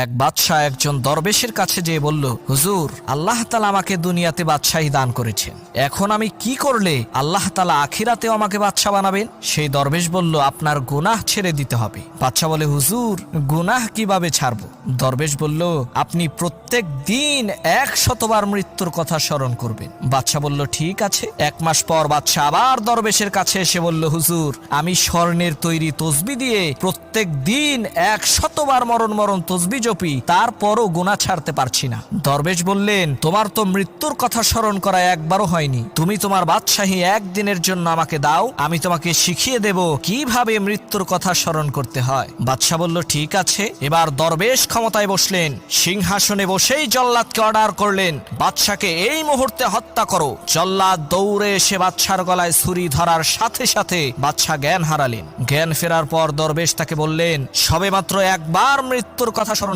এক বাদশাহ একজন দরবেশের কাছে যেয়ে বলল, হুজুর, আল্লাহ তাআলা আমাকে দুনিয়াতে বাদশাহী দান করেছেন, এখন আমি কি করলে আল্লাহ তাআলা আখিরাতেও আমাকে বাদশাহ বানাবেন? সেই দরবেশ বলল, আপনার গুনাহ ছেড়ে দিতে হবে। বাদশাহ বলে, হুজুর, গুনাহ কিভাবে ছাড়বো? দরবেশ বলল, আপনি প্রত্যেক দিন 100 বার মৃত্যুর কথা স্মরণ করবেন। বাদশাহ বলল, ঠিক আছে। 1 মাস পর বাদশাহ আবার দরবেশের কাছে এসে বলল, হুজুর, আমি স্বর্ণের তৈরি তসবি দিয়ে প্রত্যেক দিন 100 বার মরণ মরণ তসবি জপি, তারপরও গুনাহ ছাড়তে পারছি না। দরবেশ বললেন, তোমার তো মৃত্যুর কথা স্মরণ করা একবারও হয়নি, তুমি তোমার বাদশাহী একদিনের জন্য আমাকে দাও, আমি তোমাকে শিখিয়ে দেব কিভাবে মৃত্যুর কথা স্মরণ করতে হয়। বাদশাহ বলল, ঠিক আছে। এবার দরবেশ ক্ষমতায় বসলেন, সিংহাসনে বসেই জল্লাদকে অর্ডার করলেন, বাদশাকে এই মুহূর্তে হত্যা করো। জল্লাদ দৌড়ে এসে বাদশার গলায় ছুরি ধরার সাথে সাথে বাদশা জ্ঞান হারালেন। জ্ঞান ফেরার পর দরবেশ তাকে বললেন, সবেমাত্র একবার মৃত্যুর কথা স্মরণ